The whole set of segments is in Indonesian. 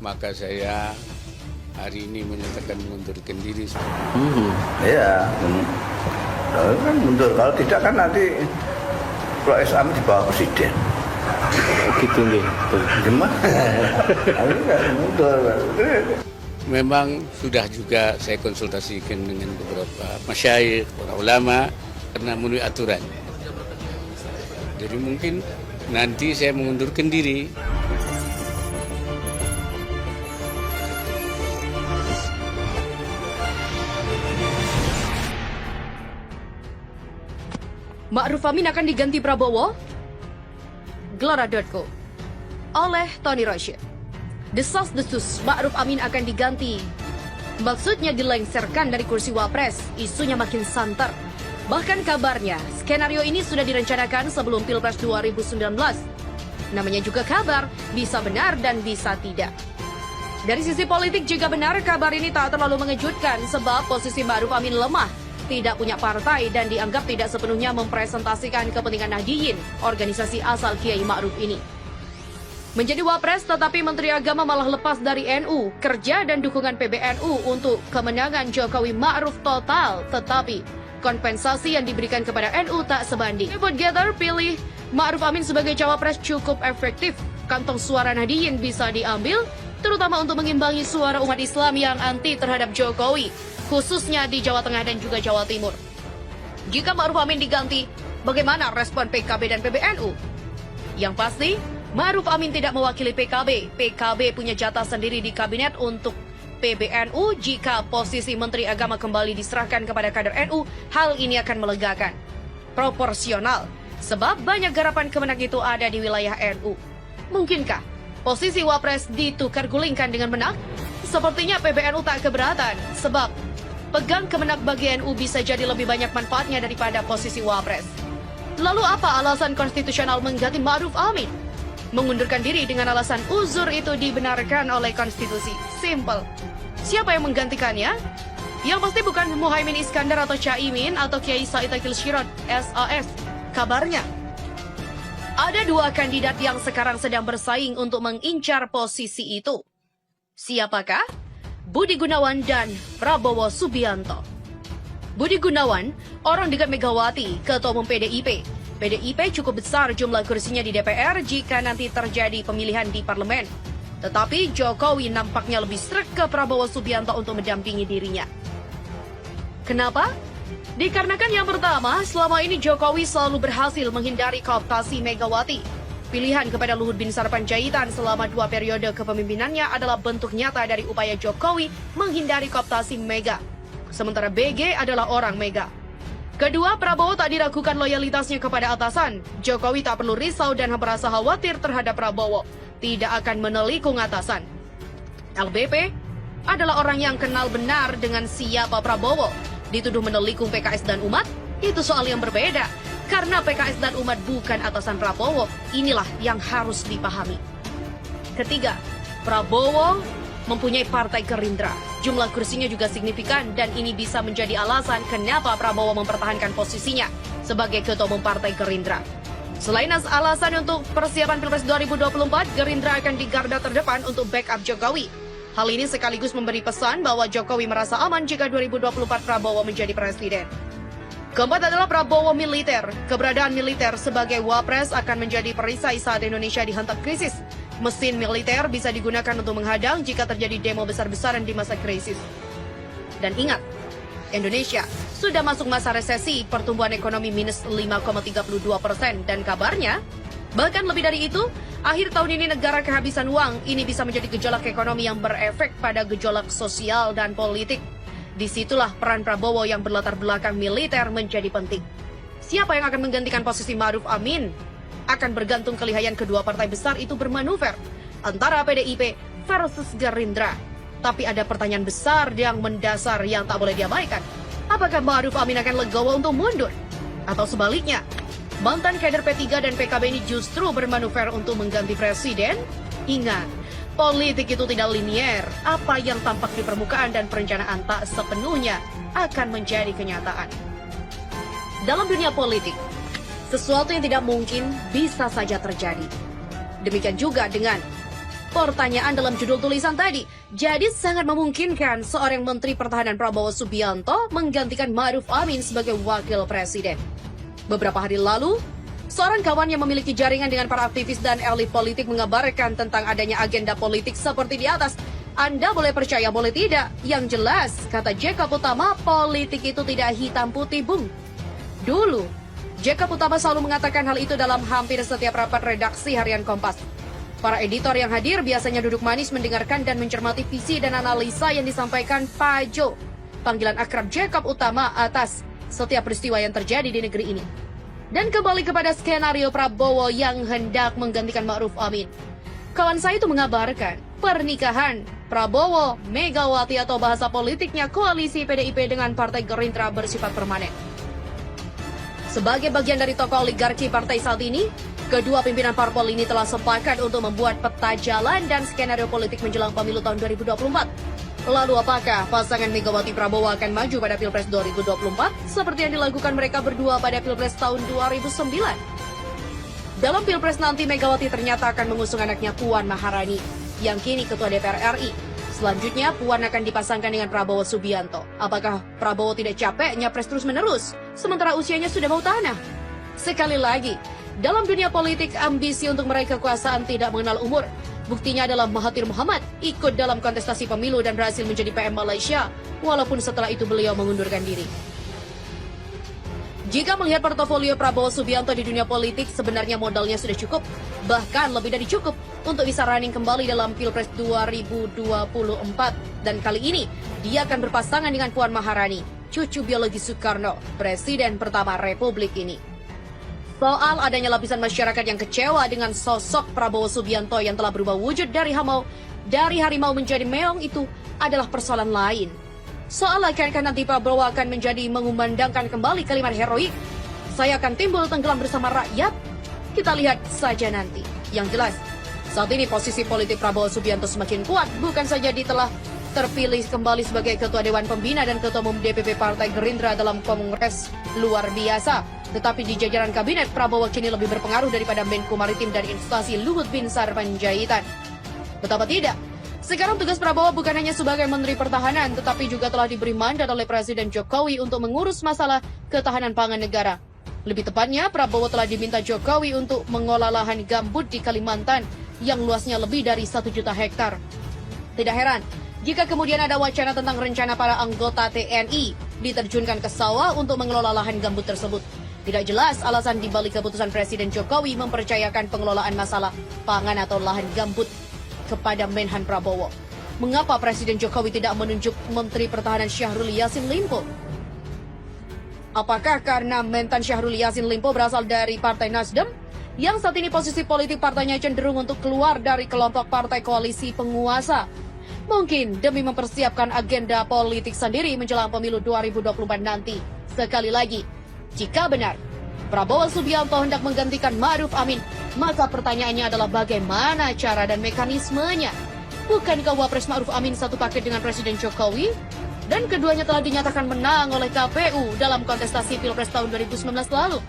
maka saya hari ini menyatakan mengundurkan diri. Iya, kalau kan mundur. Kalau tidak kan nanti kalau Islam di bawah presiden. Gitu nih. Gimana? Aku nggak mundur. Memang sudah juga saya konsultasikan dengan beberapa masyayikh, para ulama, karena memenuhi aturan. Jadi mungkin nanti saya mengundurkan diri. Ma'ruf Amin akan diganti Prabowo? Gelora.co oleh Tony Rashid. Desas-desus Ma'ruf Amin akan diganti. Maksudnya dilengsarkan dari kursi Wapres, isunya makin santer. Bahkan kabarnya, skenario ini sudah direncanakan sebelum Pilpres 2019. Namanya juga kabar, bisa benar dan bisa tidak. Dari sisi politik jika benar, kabar ini tak terlalu mengejutkan sebab posisi Ma'ruf Amin lemah, tidak punya partai dan dianggap tidak sepenuhnya mempresentasikan kepentingan Nahdliyin, organisasi asal Kiai Ma'ruf ini. Menjadi Wapres tetapi Menteri Agama malah lepas dari NU, kerja dan dukungan PBNU untuk kemenangan Jokowi Ma'ruf total, tetapi kompensasi yang diberikan kepada NU tak sebanding. Vote-gather pilih Ma'ruf Amin sebagai Cawapres cukup efektif. Kantong suara Nahdliyin bisa diambil, terutama untuk mengimbangi suara umat Islam yang anti terhadap Jokowi, khususnya di Jawa Tengah dan juga Jawa Timur. Jika Ma'ruf Amin diganti, bagaimana respon PKB dan PBNU? Yang pasti, Ma'ruf Amin tidak mewakili PKB. PKB punya jatah sendiri di kabinet untuk PBNU. Jika posisi Menteri Agama kembali diserahkan kepada kader NU, hal ini akan melegakan. Proporsional, sebab banyak garapan kemenang itu ada di wilayah NU. Mungkinkah posisi Wapres ditukar gulingkan dengan benak? Sepertinya PBNU tak keberatan, sebab pegang kemenak bagi NU bisa jadi lebih banyak manfaatnya daripada posisi Wapres. Lalu apa alasan konstitusional mengganti Ma'ruf Amin? Mengundurkan diri dengan alasan uzur itu dibenarkan oleh konstitusi. Simple. Siapa yang menggantikannya? Yang pasti bukan Muhaimin Iskandar atau Caimin atau Kiai Said Akil Sirot SAS. Kabarnya, ada dua kandidat yang sekarang sedang bersaing untuk mengincar posisi itu. Siapakah? Budi Gunawan dan Prabowo Subianto. Budi Gunawan, orang dekat Megawati, Ketua Umum PDIP. PDIP cukup besar jumlah kursinya di DPR jika nanti terjadi pemilihan di parlemen. Tetapi Jokowi nampaknya lebih sreg ke Prabowo Subianto untuk mendampingi dirinya. Kenapa? Dikarenakan yang pertama, selama ini Jokowi selalu berhasil menghindari kooptasi Megawati. Pilihan kepada Luhut bin Sarpanjaitan selama 2 periode kepemimpinannya adalah bentuk nyata dari upaya Jokowi menghindari kooptasi Mega. Sementara BG adalah orang Mega. Kedua, Prabowo tak diragukan loyalitasnya kepada atasan. Jokowi tak perlu risau dan merasa khawatir terhadap Prabowo. Tidak akan menelikung atasan. LBP adalah orang yang kenal benar dengan siapa Prabowo. Dituduh menelikung PKS dan umat, itu soal yang berbeda. Karena PKS dan umat bukan atasan Prabowo, inilah yang harus dipahami. Ketiga, Prabowo mempunyai partai Gerindra. Jumlah kursinya juga signifikan dan ini bisa menjadi alasan kenapa Prabowo mempertahankan posisinya sebagai Ketua Umum Partai Gerindra. Selain alasan untuk persiapan Pilpres 2024, Gerindra akan di garda terdepan untuk backup Jokowi. Hal ini sekaligus memberi pesan bahwa Jokowi merasa aman jika 2024 Prabowo menjadi presiden. Keempat adalah Prabowo militer. Keberadaan militer sebagai Wapres akan menjadi perisai saat Indonesia dihantam krisis. Mesin militer bisa digunakan untuk menghadang jika terjadi demo besar-besaran di masa krisis. Dan ingat, Indonesia sudah masuk masa resesi, pertumbuhan ekonomi minus 5,32% dan kabarnya, bahkan lebih dari itu, akhir tahun ini negara kehabisan uang. Ini bisa menjadi gejolak ekonomi yang berefek pada gejolak sosial dan politik. Disitulah peran Prabowo yang berlatar belakang militer menjadi penting. Siapa yang akan menggantikan posisi Ma'ruf Amin? Akan bergantung kelihayan kedua partai besar itu bermanuver antara PDIP versus Gerindra. Tapi ada pertanyaan besar yang mendasar yang tak boleh diabaikan. Apakah Ma'ruf Amin akan legowo untuk mundur? Atau sebaliknya, mantan kader P3 dan PKB ini justru bermanuver untuk mengganti presiden? Ingat, politik itu tidak linier. Apa yang tampak di permukaan dan perencanaan tak sepenuhnya akan menjadi kenyataan. Dalam dunia politik, sesuatu yang tidak mungkin bisa saja terjadi. Demikian juga dengan pertanyaan dalam judul tulisan tadi. Jadi sangat memungkinkan seorang Menteri Pertahanan Prabowo Subianto menggantikan Ma'ruf Amin sebagai wakil presiden. Beberapa hari lalu, seorang kawan yang memiliki jaringan dengan para aktivis dan elit politik mengabarkan tentang adanya agenda politik seperti di atas. Anda boleh percaya, boleh tidak. Yang jelas, kata Jacob Utama, politik itu tidak hitam putih, Bung. Dulu, Jacob Utama selalu mengatakan hal itu dalam hampir setiap rapat redaksi harian Kompas. Para editor yang hadir biasanya duduk manis mendengarkan dan mencermati visi dan analisa yang disampaikan Pak Jo, panggilan akrab Jacob Utama atas setiap peristiwa yang terjadi di negeri ini. Dan kembali kepada skenario Prabowo yang hendak menggantikan Ma'ruf Amin. Kawan saya itu mengabarkan pernikahan Prabowo, Megawati atau bahasa politiknya koalisi PDIP dengan Partai Gerindra bersifat permanen. Sebagai bagian dari tokoh oligarki partai saat ini, kedua pimpinan parpol ini telah sepakat untuk membuat peta jalan dan skenario politik menjelang pemilu tahun 2024. Lalu apakah pasangan Megawati Prabowo akan maju pada Pilpres 2024 seperti yang dilakukan mereka berdua pada Pilpres tahun 2009? Dalam Pilpres nanti Megawati ternyata akan mengusung anaknya Puan Maharani yang kini Ketua DPR RI. Selanjutnya Puan akan dipasangkan dengan Prabowo Subianto. Apakah Prabowo tidak capek nyapres terus-menerus sementara usianya sudah mau tanah? Sekali lagi, dalam dunia politik ambisi untuk meraih kekuasaan tidak mengenal umur. Buktinya adalah Mahathir Mohamad ikut dalam kontestasi pemilu dan berhasil menjadi PM Malaysia, walaupun setelah itu beliau mengundurkan diri. Jika melihat portofolio Prabowo Subianto di dunia politik, sebenarnya modalnya sudah cukup, bahkan lebih dari cukup, untuk bisa running kembali dalam Pilpres 2024. Dan kali ini, dia akan berpasangan dengan Puan Maharani, cucu biologi Soekarno, Presiden pertama Republik ini. Soal adanya lapisan masyarakat yang kecewa dengan sosok Prabowo Subianto yang telah berubah wujud dari harimau menjadi meong itu adalah persoalan lain. Soal akankah nanti Prabowo akan menjadi mengumandangkan kembali kalimat heroik, saya akan timbul tenggelam bersama rakyat? Kita lihat saja nanti. Yang jelas, saat ini posisi politik Prabowo Subianto semakin kuat, bukan saja dia telah terpilih kembali sebagai Ketua Dewan Pembina dan Ketua Umum DPP Partai Gerindra dalam Kongres luar biasa, tetapi di jajaran kabinet Prabowo kini lebih berpengaruh daripada Menko Maritim dan instansi Luhut Binsar Panjaitan. Betapa tidak? Sekarang tugas Prabowo bukan hanya sebagai Menteri Pertahanan, tetapi juga telah diberi mandat oleh Presiden Jokowi untuk mengurus masalah ketahanan pangan negara. Lebih tepatnya, Prabowo telah diminta Jokowi untuk mengolah lahan gambut di Kalimantan yang luasnya lebih dari 1 juta hektar. Tidak heran jika kemudian ada wacana tentang rencana para anggota TNI diterjunkan ke sawah untuk mengelola lahan gambut tersebut. Tidak jelas alasan di balik keputusan Presiden Jokowi mempercayakan pengelolaan masalah pangan atau lahan gambut kepada Menhan Prabowo. Mengapa Presiden Jokowi tidak menunjuk Menteri Pertahanan Syahrul Yassin Limpo? Apakah karena Mentan Syahrul Yassin Limpo berasal dari Partai Nasdem, yang saat ini posisi politik partainya cenderung untuk keluar dari kelompok partai koalisi penguasa? Mungkin demi mempersiapkan agenda politik sendiri menjelang pemilu 2024 nanti. Sekali lagi, jika benar Prabowo Subianto hendak menggantikan Ma'ruf Amin, maka pertanyaannya adalah bagaimana cara dan mekanismenya? Bukankah Wapres Ma'ruf Amin satu paket dengan Presiden Jokowi? Dan keduanya telah dinyatakan menang oleh KPU dalam kontestasi Pilpres tahun 2019 lalu.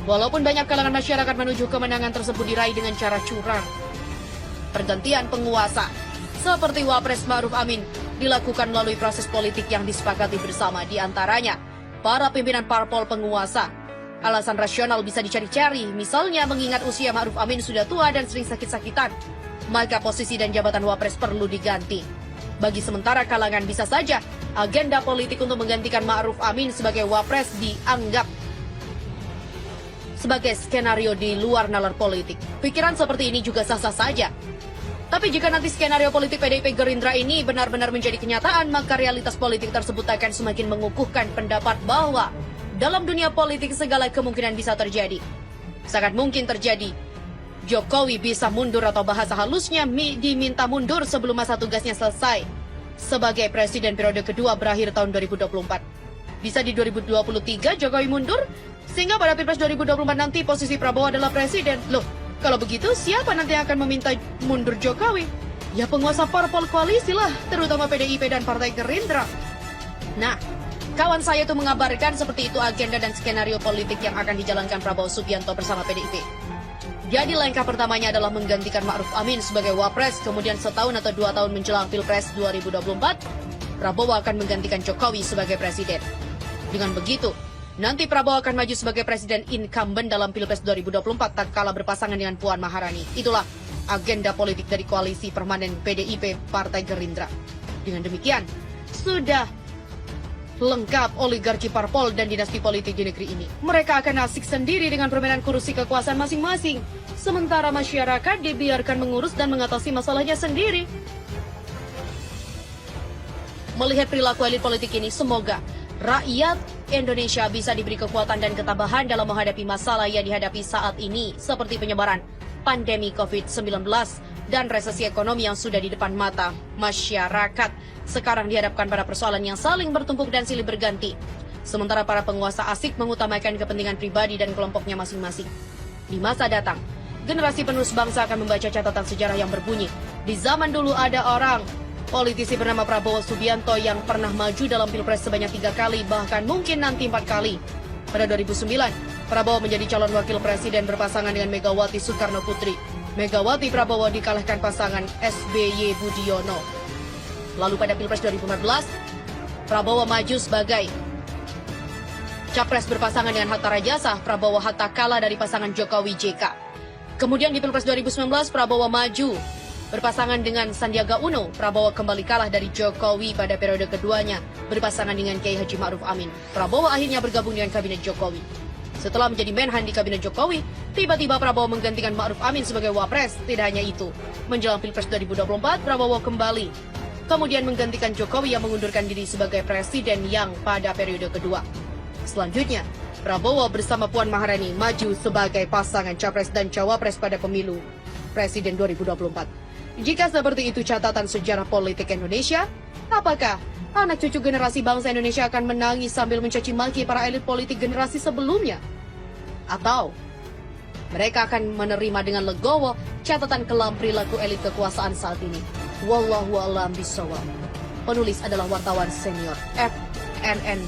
Walaupun banyak kalangan masyarakat menuju kemenangan tersebut diraih dengan cara curang. Pergantian penguasa seperti Wapres Ma'ruf Amin dilakukan melalui proses politik yang disepakati bersama, di antaranya para pimpinan parpol penguasa. Alasan rasional bisa dicari-cari, misalnya mengingat usia Ma'ruf Amin sudah tua dan sering sakit-sakitan, maka posisi dan jabatan Wapres perlu diganti. Bagi sementara kalangan bisa saja agenda politik untuk menggantikan Ma'ruf Amin sebagai Wapres dianggap sebagai skenario di luar nalar politik. Pikiran seperti ini juga sah-sah saja. Tapi jika nanti skenario politik PDIP Gerindra ini benar-benar menjadi kenyataan, maka realitas politik tersebut akan semakin mengukuhkan pendapat bahwa dalam dunia politik segala kemungkinan bisa terjadi. Sangat mungkin terjadi Jokowi bisa mundur atau bahasa halusnya diminta mundur sebelum masa tugasnya selesai sebagai presiden periode kedua berakhir tahun 2024. Bisa di 2023 Jokowi mundur, sehingga pada Pilpres 2024 nanti posisi Prabowo adalah presiden. Loh, kalau begitu siapa nanti yang akan meminta mundur Jokowi? Ya penguasa parpol koalisi lah, terutama PDIP dan Partai Gerindra. Nah, kawan saya itu mengabarkan seperti itu agenda dan skenario politik yang akan dijalankan Prabowo Subianto bersama PDIP. Jadi langkah pertamanya adalah menggantikan Ma'ruf Amin sebagai Wapres, kemudian setahun atau 2 tahun menjelang Pilpres 2024, Prabowo akan menggantikan Jokowi sebagai presiden. Dengan begitu, nanti Prabowo akan maju sebagai presiden incumbent dalam Pilpres 2024 tatkala berpasangan dengan Puan Maharani. Itulah agenda politik dari koalisi permanen PDIP Partai Gerindra. Dengan demikian, sudah lengkap oligarki parpol dan dinasti politik di negeri ini. Mereka akan asik sendiri dengan permainan kursi kekuasaan masing-masing. Sementara masyarakat dibiarkan mengurus dan mengatasi masalahnya sendiri. Melihat perilaku elit politik ini, semoga rakyat Indonesia bisa diberi kekuatan dan ketabahan dalam menghadapi masalah yang dihadapi saat ini, seperti penyebaran pandemi COVID-19 dan resesi ekonomi yang sudah di depan mata masyarakat. Sekarang dihadapkan pada persoalan yang saling bertumpuk dan silih berganti. Sementara para penguasa asik mengutamakan kepentingan pribadi dan kelompoknya masing-masing. Di masa datang, generasi penerus bangsa akan membaca catatan sejarah yang berbunyi. Di zaman dulu ada orang, politisi bernama Prabowo Subianto yang pernah maju dalam Pilpres sebanyak 3 kali, bahkan mungkin nanti 4 kali. Pada 2009, Prabowo menjadi calon wakil presiden berpasangan dengan Megawati Soekarno Putri. Megawati Prabowo dikalahkan pasangan SBY Budiono. Lalu pada Pilpres 2014, Prabowo maju sebagai capres berpasangan dengan Hatta Rajasa. Prabowo Hatta kalah dari pasangan Jokowi JK. Kemudian di Pilpres 2019, Prabowo maju berpasangan dengan Sandiaga Uno. Prabowo kembali kalah dari Jokowi pada periode keduanya berpasangan dengan Kiai Haji Ma'ruf Amin. Prabowo akhirnya bergabung dengan kabinet Jokowi. Setelah menjadi Menhan di kabinet Jokowi, tiba-tiba Prabowo menggantikan Ma'ruf Amin sebagai Wapres. Tidak hanya itu, menjelang Pilpres 2024, Prabowo kembali kemudian menggantikan Jokowi yang mengundurkan diri sebagai presiden yang pada periode kedua. Selanjutnya, Prabowo bersama Puan Maharani maju sebagai pasangan capres dan cawapres pada pemilu presiden 2024. Jika seperti itu catatan sejarah politik Indonesia, apakah anak cucu generasi bangsa Indonesia akan menangis sambil mencaci maki para elit politik generasi sebelumnya? Atau mereka akan menerima dengan legowo catatan kelam perilaku elit kekuasaan saat ini? Wallahu a'lam bishawab. Penulis adalah wartawan senior FNN.